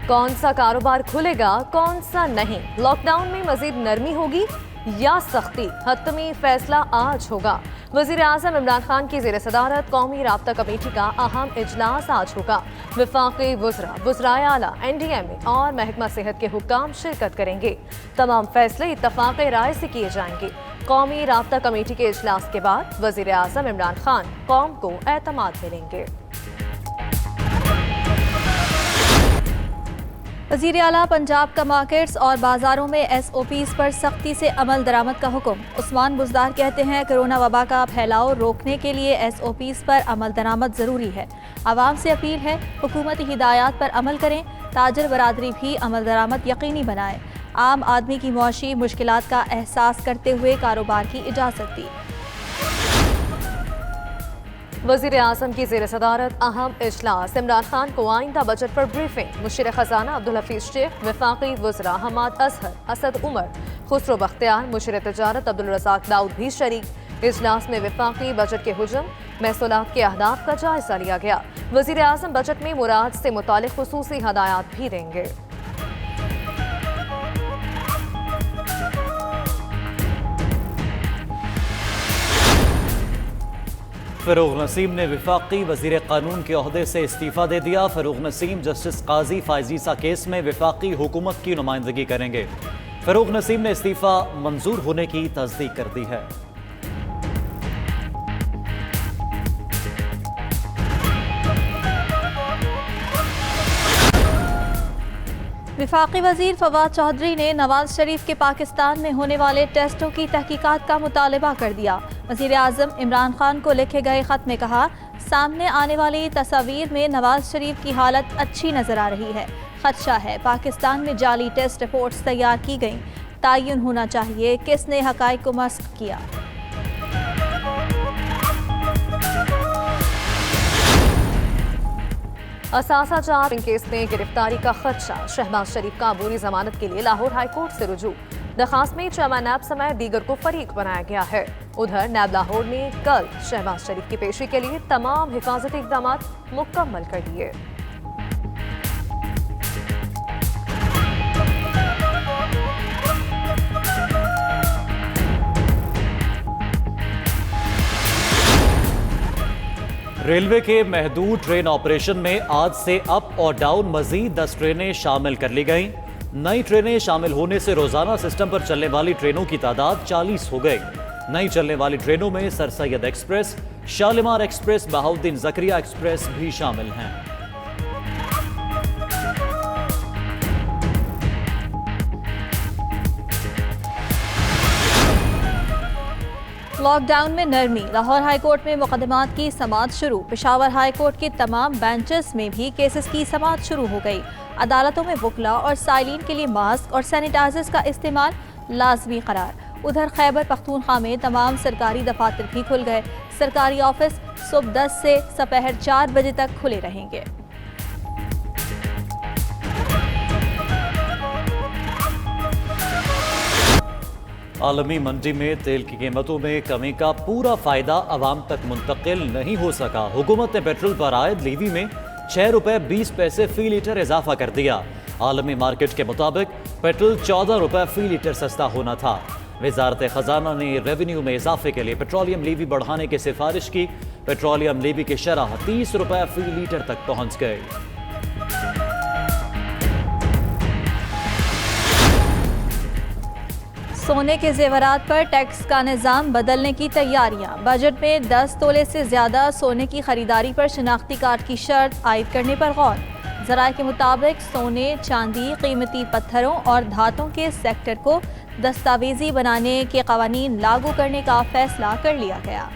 कौन सा कारोबार खुलेगा, कौन सा नहीं? लॉकडाउन में मजीद नरमी होगी या सख्ती? हतमी फैसला आज होगा। वजीर आजम इमरान खान की ज़ेर सदारत कौमी राब्ता कमेटी का अहम इजलास आज होगा। वफाकी वज़रा, वज़राए आला, NDMA और महकमा सेहत के हुक्काम शिरकत करेंगे। तमाम फैसले इत्तफाक राय से किए जाएंगे। कौमी राब्ता कमेटी के इजलास के बाद वजीर आजम इमरान खान कौम को एतमाद मिलेंगे। वज़ीर आला पंजाब का मार्केट्स और बाजारों में SOPs पर सख्ती से अमल दरामद का हुक्म। उस्मान बुज़दार कहते हैं कोरोना वबा का फैलाव रोकने के लिए SOPs पर अमल दरामद ज़रूरी है। आवाम से अपील है हुकूमती हिदायत पर अमल करें। ताजर बरादरी भी अमल दरामद यकीनी बनाए। आम आदमी की मुआशी मुश्किलात का एहसास करते हुए कारोबार की इजाज़त दी। वज़ीर आज़म की ज़ेर सदारत अहम इजलास। इमरान खान को आइंदा बजट पर ब्रीफिंग। मुशीर खजाना अब्दुल हफीज शेख, वफाकी वज़रा हमाद अजहर, असद उमर, खुसरो बख्तियार, मुशीर तजारत अब्दुल रज़ाक दाऊद भी शरीक। इजलास में वफाकी बजट के हुजम महसूलात के अहदाफ का जायजा लिया गया। वज़ीर आज़म बजट में मुराद से मुतालिक खुसूसी हदायत भी देंगे। फ़रूग नसीम ने वफाकी वज़ीर क़ानून के ओहदे से इस्तीफ़ा दे दिया। फ़रूग नसीम जस्टिस काजी फायजीसा केस में वफाकी हुकूमत की नुमाइंदगी करेंगे। फ़रूग नसीम ने इस्तीफ़ा मंजूर होने की तस्दीक कर दी है। वफाकी वज़ीर फवाद चौधरी ने नवाज शरीफ के पाकिस्तान में होने वाले टेस्टों की तहकीकात का मुतालबा कर दिया। वज़ीर आज़म इमरान खान को लिखे गए ख़त में कहा, सामने आने वाली तस्वीर में नवाज शरीफ की हालत अच्छी नज़र आ रही है। खदशा है पाकिस्तान में जाली टेस्ट रिपोर्ट्स तैयार की गईं। तयन होना चाहिए किसने हक़ाइक़ को मस्क किया। असासा चार केस में गिरफ्तारी का खदशा। शहबाज शरीफ का अबूरी जमानत के लिए लाहौर हाईकोर्ट से रुजू। दरखास्त में चेयरमैन नैब समेत दीगर को फरीक बनाया गया है। उधर नैब लाहौर ने कल शहबाज शरीफ की पेशी के लिए तमाम हिफाजती इक़दाम मुकम्मल कर दिए। रेलवे के महदूद ट्रेन ऑपरेशन में आज से अप और डाउन मजीद 10 ट्रेनें शामिल कर ली गईं। नई ट्रेनें शामिल होने से रोजाना सिस्टम पर चलने वाली ट्रेनों की तादाद 40 हो गई। नई चलने वाली ट्रेनों में Sir Syed Express, Shalimar Express, Bahauddin Zakaria Express भी शामिल हैं। लॉकडाउन में नरमी। लाहौर हाईकोर्ट में मुकदमात की समाअत शुरू। पेशावर हाईकोर्ट के तमाम बेंचेस में भी केसेस की समाअत शुरू हो गई। अदालतों में वकला और साइलिन के लिए मास्क और सैनिटाइजर्स का इस्तेमाल लाजमी करार। उधर खैबर पख्तूनख्वा में तमाम सरकारी दफातर भी खुल गए। सरकारी ऑफिस सुबह 10 से दोपहर 4 बजे तक खुले रहेंगे। आलमी मंडी में तेल की कीमतों में कमी का पूरा फायदा आवाम तक मुंतकिल नहीं हो सका। हुकूमत ने पेट्रोल पर आयद लीवी में 6 रुपए 20 पैसे फी लीटर इजाफा कर दिया। आलमी मार्केट के मुताबिक पेट्रोल 14 रुपए फी लीटर सस्ता होना था। वजारत खजाना ने रेवेन्यू में इजाफे के लिए पेट्रोलियम लीवी बढ़ाने की सिफारिश की। पेट्रोलियम लीवी की शरह 30 रुपए फी लीटर तक पहुंच गई। सोने के जेवरात पर टैक्स का निज़ाम बदलने की तैयारियां। बजट में 10 तोले से ज़्यादा सोने की खरीदारी पर शनाख्ती कार्ड की शर्त आयद करने पर गौर। ज़राए के मुताबिक सोने, चांदी, कीमती पत्थरों और धातों के सेक्टर को दस्तावेजी बनाने के कवानीन लागू करने का फैसला कर लिया गया।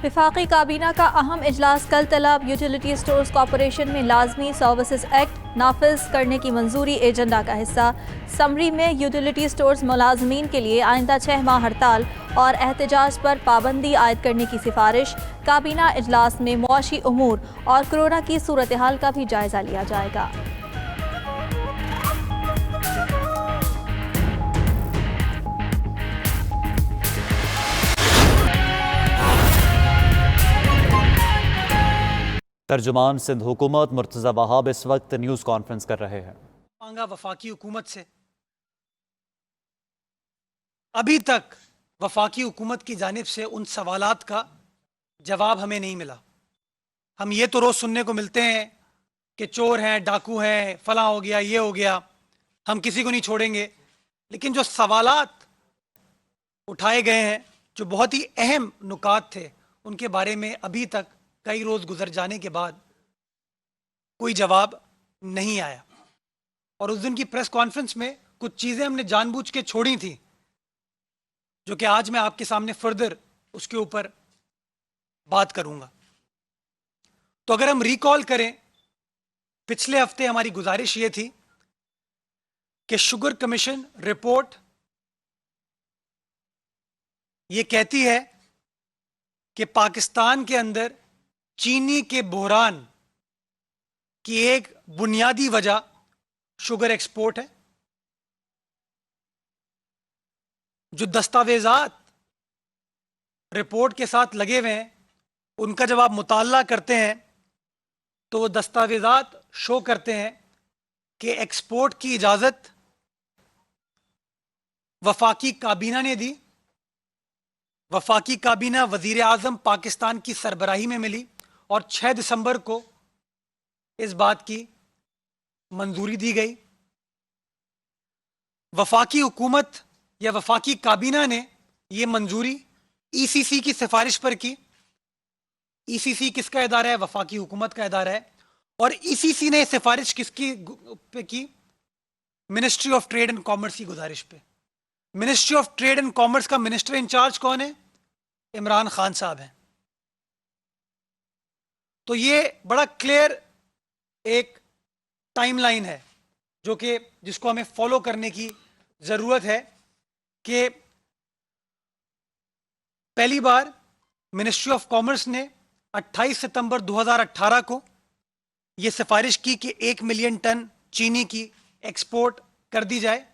वफाकी काबीना का अहम इजलास कल तलब। यूटिलिटी स्टोर्स कॉरपोरेशन में लाजमी सर्विसेज एक्ट नाफिज करने की मंजूरी एजेंडा का हिस्सा। समरी में यूटिलिटी स्टोर्स मुलाजमीन के लिए आइंदा 6 माह हड़ताल और एहतजाज पर पाबंदी आयद करने की सिफारिश। काबीना इजलास में मुआशी उमूर और कोरोना की सूरत हाल का भी जायजा लिया जाएगा। तर्जुमान सिंध हुकूमत मुर्तज़ा वहाब इस वक्त न्यूज़ कॉन्फ्रेंस कर रहे हैं। मांगा वफाकी हुकूमत से, अभी तक वफाकी हुकूमत की जानिब से उन सवालात का जवाब हमें नहीं मिला। हम ये तो रोज़ सुनने को मिलते हैं कि चोर हैं, डाकू हैं, फला हो गया, ये हो गया, हम किसी को नहीं छोड़ेंगे। लेकिन जो सवालात उठाए गए हैं, जो बहुत ही अहम नुकात थे, उनके बारे में अभी तक कई रोज़ गुजर जाने के बाद कोई जवाब नहीं आया। और उस दिन की प्रेस कॉन्फ्रेंस में कुछ चीज़ें हमने जानबूझ के छोड़ी थी, जो कि आज मैं आपके सामने फर्दर उसके ऊपर बात करूंगा। तो अगर हम रिकॉल करें, पिछले हफ्ते हमारी गुजारिश ये थी कि शुगर कमीशन रिपोर्ट ये कहती है कि पाकिस्तान के अंदर चीनी के बहरान की एक बुनियादी वजह शुगर एक्सपोर्ट है। जो दस्तावेजात रिपोर्ट के साथ लगे हुए हैं, उनका जब आप मुताला करते हैं तो वो दस्तावेजात शो करते हैं कि एक्सपोर्ट की इजाज़त वफाकी काबीना ने दी। वफाकी काबीना वज़ीर आज़म पाकिस्तान की सरबराही में मिली और 6 दिसंबर को इस बात की मंजूरी दी गई। वफाकी हुकूमत या वफाकी काबीना ने यह मंजूरी ईसीसी की सिफारिश पर की। ईसीसी किसका इदारा है? वफाकी हुकूमत का इदारा है। और ईसीसी ने सिफारिश किसकी पे की? Ministry of trade and commerce की गुजारिश पे। Ministry of trade and commerce का मिनिस्टर इंचार्ज कौन है? इमरान खान साहब हैं। तो ये बड़ा क्लियर एक टाइमलाइन है जो कि जिसको हमें फॉलो करने की जरूरत है कि पहली बार मिनिस्ट्री ऑफ कॉमर्स ने 28 सितंबर 2018 को यह सिफारिश की कि 1 मिलियन टन चीनी की एक्सपोर्ट कर दी जाए।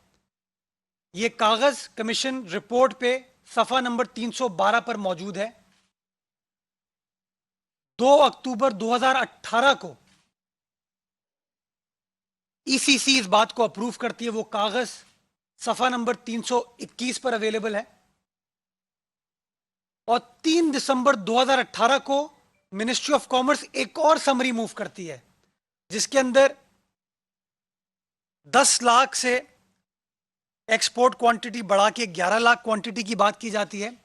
ये कागज कमीशन रिपोर्ट पे सफ़ा नंबर 312 पर मौजूद है। 2 अक्टूबर 2018 को ईसीसी इस बात को अप्रूव करती है। वो कागज सफ़ा नंबर 321 पर अवेलेबल है। और 3 दिसंबर 2018 को मिनिस्ट्री ऑफ कॉमर्स एक और समरी मूव करती है, जिसके अंदर 10 लाख से एक्सपोर्ट क्वांटिटी बढ़ा के 11 लाख क्वांटिटी की बात की जाती है।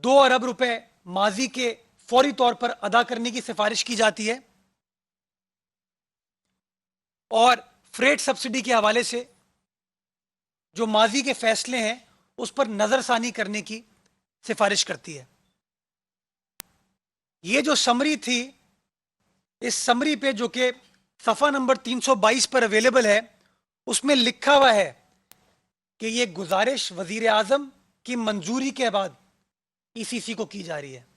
2 अरब रुपए माजी के फौरी तौर पर अदा करने की सिफारिश की जाती है। और फ्रेट सब्सिडी के हवाले से जो माजी के फैसले हैं उस पर नजरसानी करने की सिफारिश करती है। ये जो समरी थी, इस समरी पे जो कि सफ़ा नंबर 322 पर अवेलेबल है, उसमें लिखा हुआ है कि ये गुजारिश वजीर आज़म की मंजूरी के बाद ईसीसी को की जा रही है।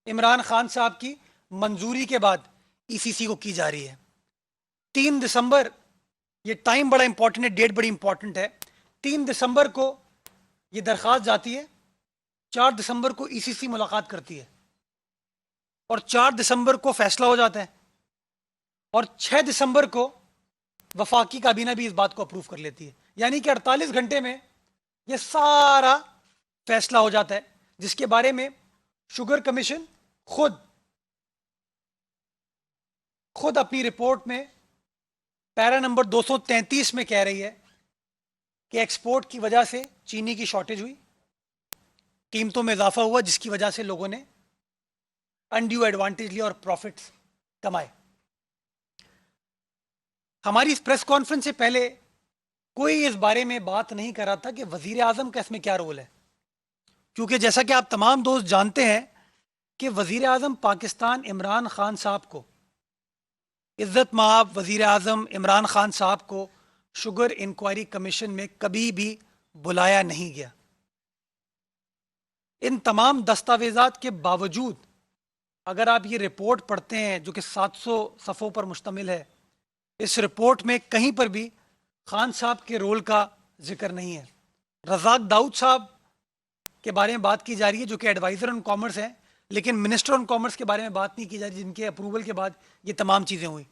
इमरान खान साहब की मंजूरी के बाद ईसीसी को की जा रही है। 3 दिसंबर, ये टाइम बड़ा इंपॉर्टेंट है, डेट बड़ी इंपॉर्टेंट है। 3 दिसंबर को ये दरख्वास्त जाती है। 4 दिसंबर को ईसीसी मुलाकात करती है और 4 दिसंबर को फैसला हो जाता है। और 6 दिसंबर को वफाकी काबीना भी इस बात को अप्रूव कर लेती है। यानी कि 48 घंटे में यह सारा फैसला हो जाता है, जिसके बारे में शुगर कमीशन खुद अपनी रिपोर्ट में पैरा नंबर 233 में कह रही है कि एक्सपोर्ट की वजह से चीनी की शॉर्टेज हुई, कीमतों में इजाफा हुआ, जिसकी वजह से लोगों ने अनड्यू एडवांटेज लिया और प्रॉफिट्स कमाए। हमारी इस प्रेस कॉन्फ्रेंस से पहले कोई इस बारे में बात नहीं कर रहा था कि वजीर आज़म का इसमें क्या रोल है, क्योंकि जैसा कि आप तमाम दोस्त जानते हैं कि वजीर आज़म पाकिस्तान इमरान खान साहब को, इज़्ज़त माब वजीर आज़म इमरान खान साहब को शुगर इंक्वायरी कमीशन में कभी भी बुलाया नहीं गया। इन तमाम दस्तावेजात के बावजूद अगर आप ये रिपोर्ट पढ़ते हैं जो कि 700 सफ़ों पर मुश्तमिल है, इस रिपोर्ट में कहीं पर भी खान साहब के रोल का जिक्र नहीं है। रज़ाक दाऊद साहब के बारे में बात की जा रही है जो कि एडवाइज़र ऑन कॉमर्स हैं, लेकिन मिनिस्टर ऑन कॉमर्स के बारे में बात नहीं की जा रही, जिनके अप्रूवल के बाद ये तमाम चीज़ें हुई।